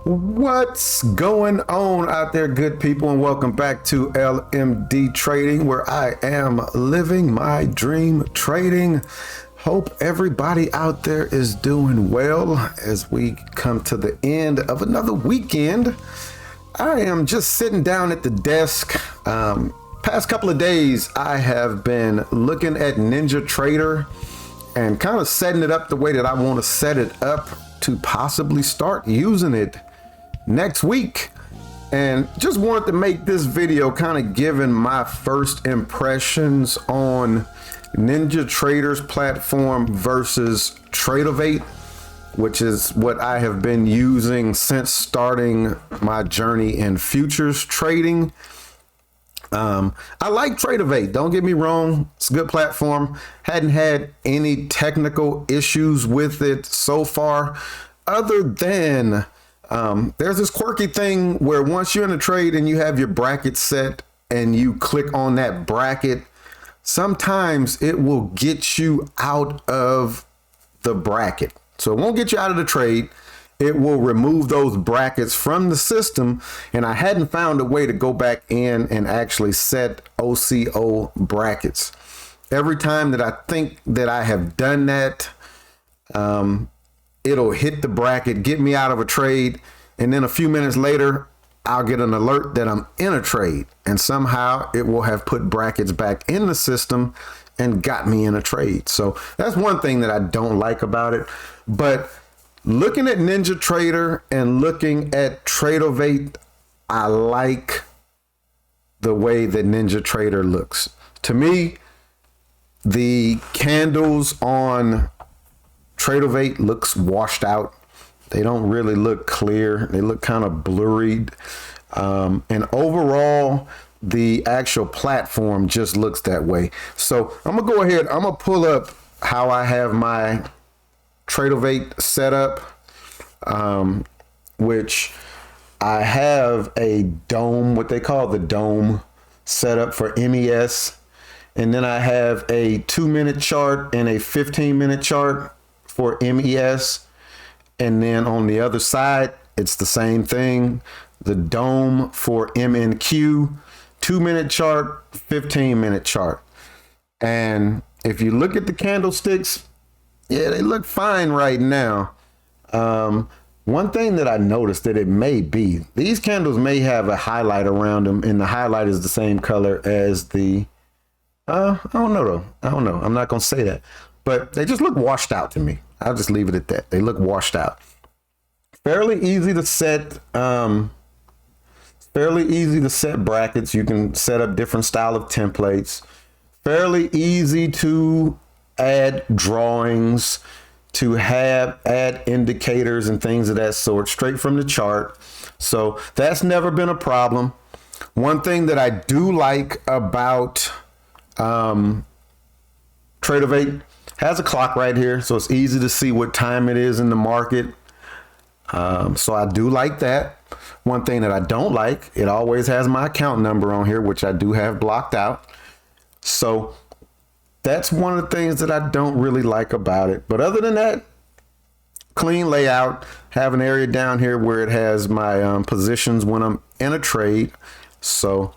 What's going on out there, good people, and welcome back to LMD Trading, where I am living my dream trading. Hope everybody out there is doing well as we come to the end of another weekend. I am just sitting down at the desk. Past couple of days, I have been looking at NinjaTrader and kind of setting it up the way that I want to set it up to possibly start using it next week. And just wanted to make this video kind of giving my first impressions on NinjaTrader's platform versus Tradovate, which is what I have been using since starting my journey in futures trading. I like Tradovate, don't get me wrong, it's a good platform. Hadn't had any technical issues with it so far, other than there's this quirky thing where once you're in a trade and you have your bracket set and you click on that bracket, sometimes it will get you out of the bracket. So it won't get you out of the trade. It will remove those brackets from the system. And I hadn't found a way to go back in and actually set OCO brackets. Every time that I think that I have done that, it'll hit the bracket, get me out of a trade, and then a few minutes later, I'll get an alert that I'm in a trade, and somehow it will have put brackets back in the system and got me in a trade. So that's one thing that I don't like about it. But looking at NinjaTrader and looking at Tradovate, I like the way that NinjaTrader looks. To me, the candles on Tradovate looks washed out. They don't really look clear. They look kind of blurred. And overall, the actual platform just looks that way. So I'm gonna go ahead. I'm gonna pull up how I have my Tradovate set up, which I have a dome, what they call the dome set up for MES. And then I have a 2-minute chart and a 15-minute chart for MES. And then on the other side, it's the same thing. The dome for MNQ, 2-minute chart, 15-minute chart. And if you look at the candlesticks, yeah, they look fine right now. One thing that I noticed that it may be, these candles may have a highlight around them, and the highlight is the same color as the, I don't know though. I don't know. I'm not going to say that, but they just look washed out to me. I'll just leave it at that. They look washed out. Fairly easy to set. Fairly easy to set brackets. You can set up different style of templates. Fairly easy to add drawings, to add indicators and things of that sort straight from the chart. So that's never been a problem. One thing that I do like about Tradovate, has a clock right here, so it's easy to see what time it is in the market. So I do like that. One thing that I don't like, it always has my account number on here, which I do have blocked out. So that's one of the things that I don't really like about it. But other than that, clean layout. Have an area down here where it has my positions when I'm in a trade. So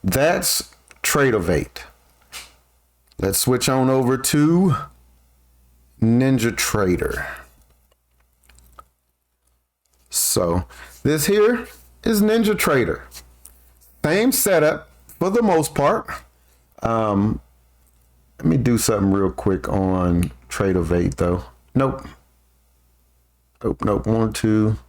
that's Tradovate. Let's switch on over to NinjaTrader. So this here is NinjaTrader. Same setup for the most part. Let me do something real quick on Tradovate though. Nope. Want to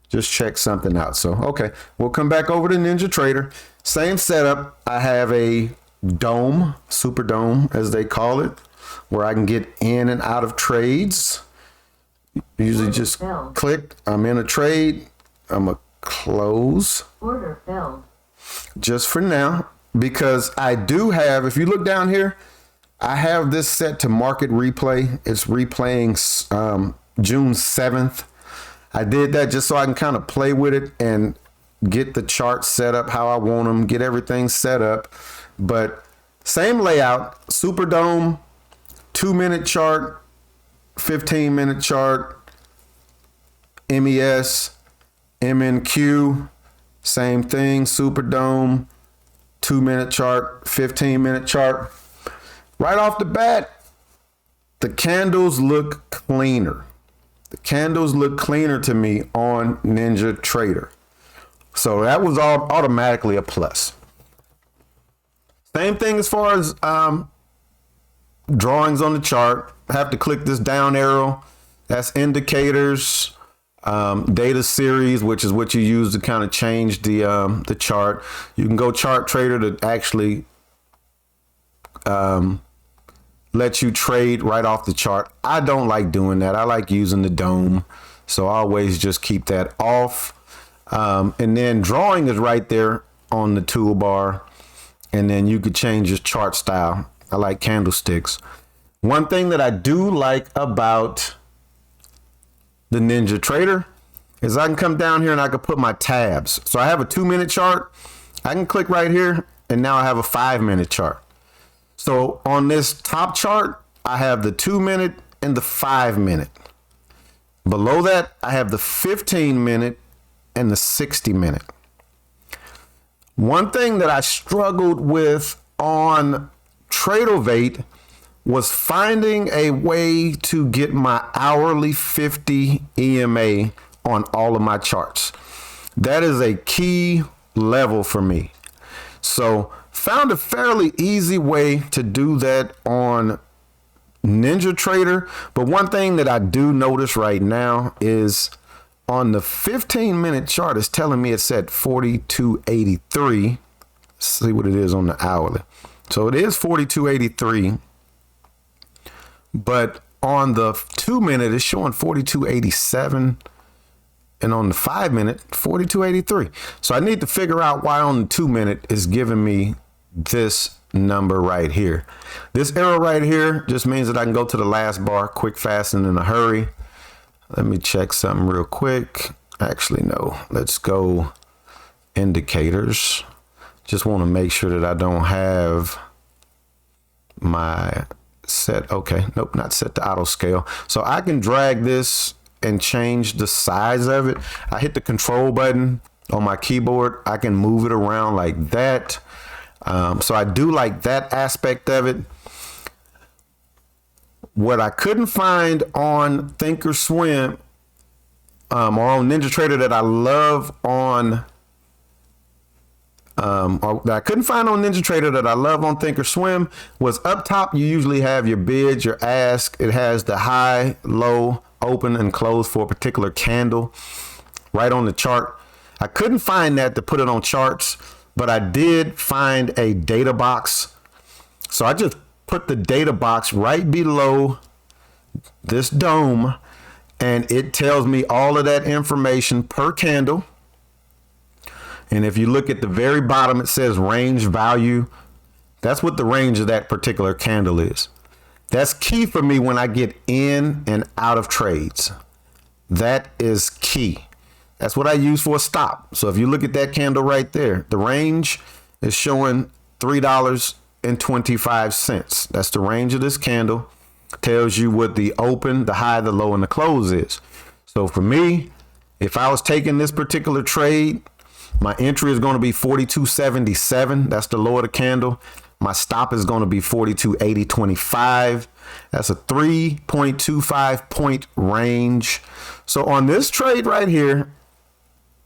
just check something out. So, okay, we'll come back over to NinjaTrader. Same setup. I have a dome, super dome as they call it, where I can get in and out of trades. Usually just click, I'm in a trade, I'm a close. Order filled. Just for now, because I do have, if you look down here, I have this set to market replay. It's replaying June 7th. I did that just so I can kind of play with it and get the charts set up how I want them, get everything set up. But same layout, Superdome, 2-minute chart, 15-minute chart, MES, MNQ, same thing, Superdome, 2-minute chart, 15-minute chart. Right off the bat, the candles look cleaner. The candles look cleaner to me on NinjaTrader. So that was all automatically a plus. Same thing as far as drawings on the chart. I have to click this down arrow. That's indicators, data series, which is what you use to kind of change the chart. You can go chart trader to actually let you trade right off the chart. I don't like doing that. I like using the dome. So I always just keep that off. And then drawing is right there on the toolbar. And then you could change your chart style. I like candlesticks. One thing that I do like about the NinjaTrader is I can come down here and I can put my tabs. So I have a 2-minute chart. I can click right here and now I have a 5-minute chart. So on this top chart, I have the 2-minute and the 5-minute. Below that, I have the 15-minute and the 60-minute. One thing that I struggled with on Tradovate was finding a way to get my hourly 50 EMA on all of my charts. That is a key level for me. So found a fairly easy way to do that on NinjaTrader. But one thing that I do notice right now is on the 15-minute chart, it's telling me it's at 42.83. Let's see what it is on the hourly. So it is 42.83. But on the 2-minute, it's showing 42.87. And on the 5-minute, 42.83. So I need to figure out why on the 2-minute is giving me this number right here. This arrow right here just means that I can go to the last bar quick, fast, and in a hurry. Let me check something real quick. Actually, no. Let's go indicators. Just want to make sure that I don't have my set. Okay, nope, not set to auto scale. So I can drag this and change the size of it. I hit the control button on my keyboard. I can move it around like that. So I do like that aspect of it. What I couldn't find on Thinkorswim or on NinjaTrader that I love on or that I couldn't find on NinjaTrader that I love on Thinkorswim was up top. You usually have your bids, your ask. It has the high, low, open, and close for a particular candle right on the chart. I couldn't find that to put it on charts, but I did find a data box. So I just put the data box right below this dome, and it tells me all of that information per candle. And if you look at the very bottom, it says range value. That's what the range of that particular candle is. That's key for me when I get in and out of trades. That is key. That's what I use for a stop. So if you look at that candle right there, the range is showing $3.25. That's the range of this candle. Tells you what the open, the high, the low, and the close is. So for me, if I was taking this particular trade, my entry is going to be 42.77. That's the low of the candle. My stop is going to be 42.8025. That's a 3.25 point range. So on this trade right here,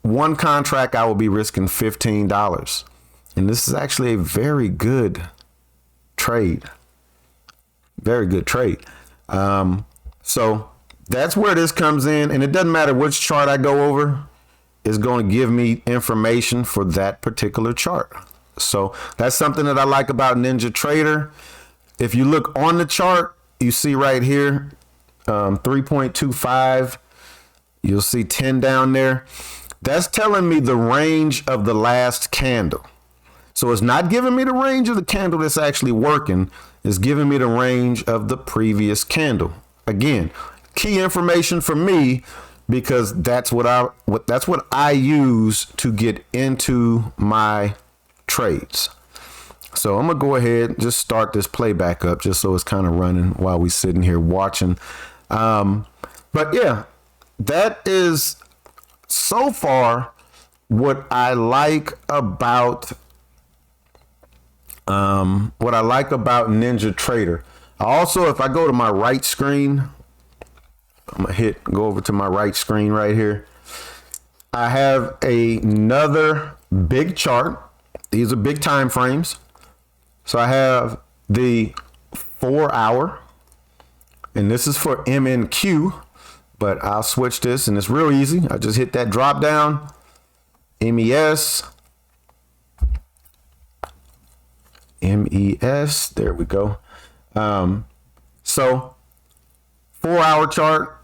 one contract, I will be risking $15. And this is actually a very good trade. Very good trade. So that's where this comes in. And it doesn't matter which chart I go over. It's going to give me information for that particular chart. So that's something that I like about NinjaTrader. If you look on the chart, you see right here, 3.25. You'll see 10 down there. That's telling me the range of the last candle. So it's not giving me the range of the candle that's actually working. It's giving me the range of the previous candle. Again, key information for me, because that's what I use to get into my trades. So I'm gonna go ahead and just start this playback up just so it's kind of running while we sitting here watching. But yeah, that is so far, what I like about NinjaTrader. Also, if I go to my right screen, I'm gonna go over to my right screen right here. I have another big chart. These are big time frames. So I have the 4 hour, and this is for MNQ, but I'll switch this and it's real easy. I just hit that drop down, MES, there we go. So 4 hour chart,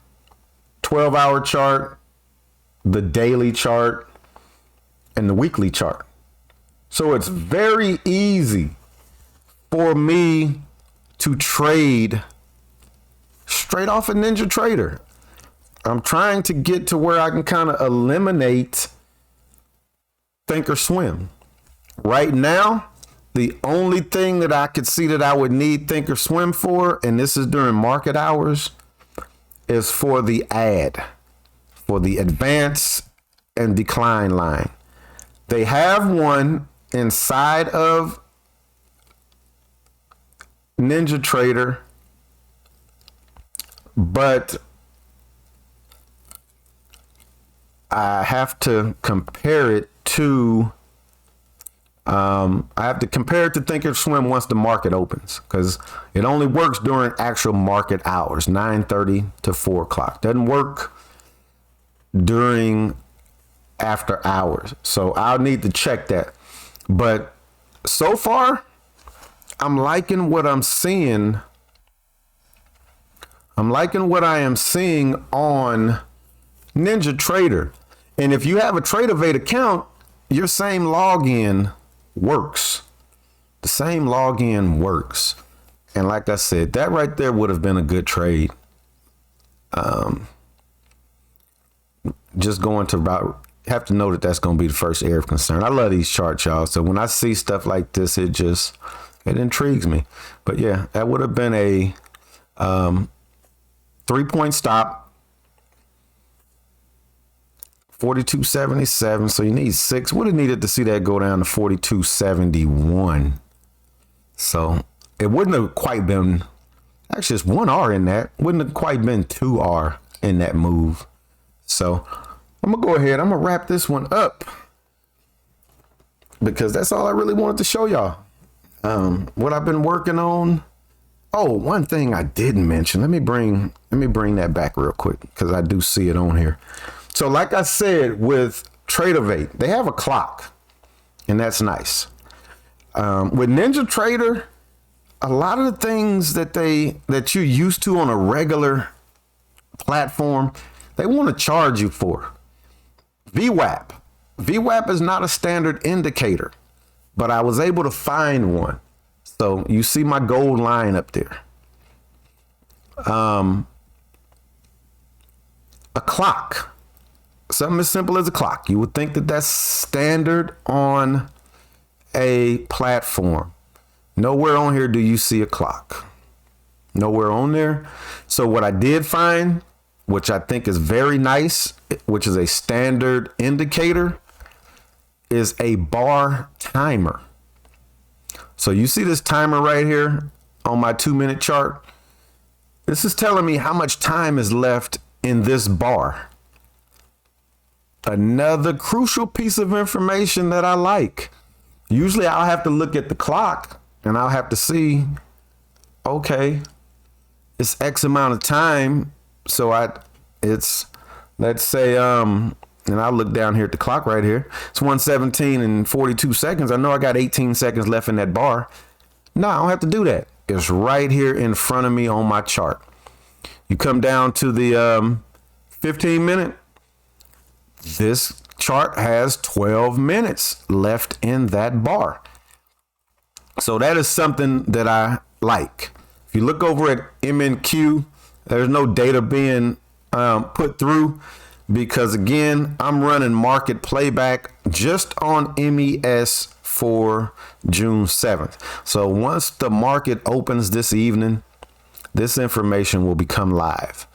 12-hour chart, the daily chart, and the weekly chart. So it's very easy for me to trade straight off of NinjaTrader. I'm trying to get to where I can kind of eliminate Thinkorswim. Right now, the only thing that I could see that I would need Thinkorswim for, and this is during market hours, is for the ad, for the advance and decline line. They have one inside of NinjaTrader, but I have to compare it to Thinkorswim once the market opens, because it only works during actual market hours, 9:30 to 4 o'clock. Doesn't work during after hours. So I'll need to check that. But so far, I'm liking what I'm seeing. I'm liking what I am seeing on NinjaTrader. And if you have a Tradovate account, your same login works. The same login works. And like I said, that right there would have been a good trade. Just going to about, have to know that that's going to be the first area of concern. I love these charts, y'all. So when I see stuff like this, it intrigues me. But yeah, that would have been a 3-point stop. 42.77. So you need 6. Would have needed to see that go down to 42.71. So it wouldn't have quite been, actually it's 1 R in that. Wouldn't have quite been 2 R in that move. So I'm gonna go ahead. I'm gonna wrap this one up because that's all I really wanted to show y'all. What I've been working on. Oh, one thing I didn't mention. Let me bring that back real quick because I do see it on here. So like I said, with Tradovate, they have a clock, and that's nice. With NinjaTrader, a lot of the things that you're used to on a regular platform, they want to charge you for. VWAP. VWAP is not a standard indicator, but I was able to find one. So you see my gold line up there. A clock. Something as simple as a clock. You would think that that's standard on a platform. Nowhere on here do you see a clock. Nowhere on there. So what I did find, which I think is very nice, which is a standard indicator, is a bar timer. So you see this timer right here on my 2-minute chart. This is telling me how much time is left in this bar. Another crucial piece of information that I like. Usually I'll have to look at the clock and I'll have to see, okay, it's X amount of time. So let's say, and I'll look down here at the clock right here. It's 1:17 and 42 seconds. I know I got 18 seconds left in that bar. No, I don't have to do that. It's right here in front of me on my chart. You come down to the 15-minute. This chart has 12 minutes left in that bar. So that is something that I like. If you look over at MNQ, there's no data being put through because, again, I'm running market playback just on MES for June 7th. So once the market opens this evening, this information will become live.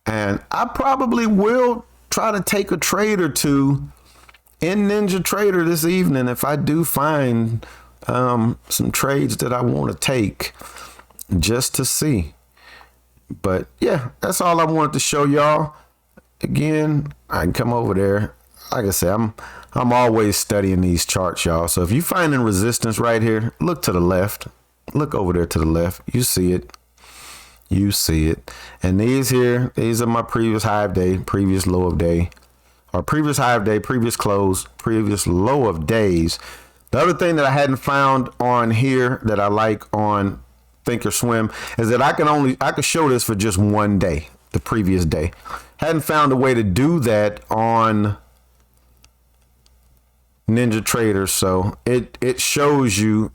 And I probably will try to take a trade or two in NinjaTrader this evening if I do find some trades that I want to take just to see. But yeah, that's all I wanted to show y'all. Again, I can come over there. Like I said, I'm always studying these charts, y'all. So if you finding resistance right here, look to the left. Look over there to the left. You see it. You see it. And these are my previous high of day, previous low of day, or previous high of day, previous close, previous low of days. The other thing that I hadn't found on here that I like on Thinkorswim is that I could show this for just one day, the previous day. Hadn't found a way to do that on NinjaTrader, so it shows you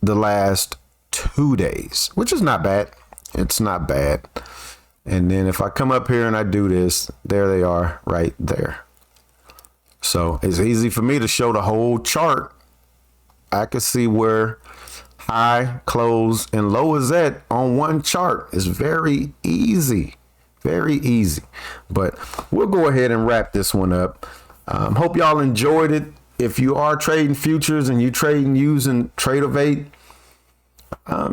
the last 2 days, which is not bad. It's not bad. And then if I come up here and I do this, there they are right there. So it's easy for me to show the whole chart. I can see where high, close, and low is at on one chart. It's very easy. Very easy. But we'll go ahead and wrap this one up. Hope y'all enjoyed it. If you are trading futures and you trading using Tradovate,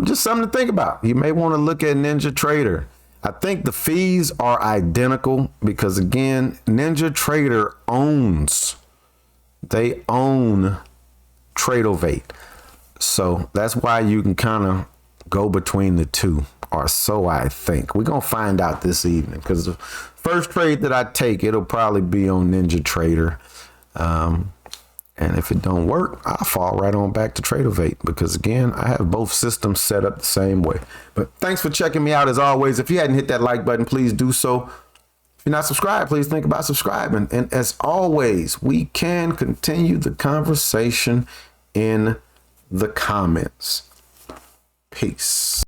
just something to think about. You may want to look at NinjaTrader. I think the fees are identical because, again, NinjaTrader they own Tradovate. So that's why you can kind of go between the two, or so I think. We're going to find out this evening because the first trade that I take, it'll probably be on NinjaTrader. And if it don't work, I'll fall right on back to Tradovate because, again, I have both systems set up the same way. But thanks for checking me out as always. If you hadn't hit that like button, please do so. If you're not subscribed, please think about subscribing. And as always, we can continue the conversation in the comments. Peace.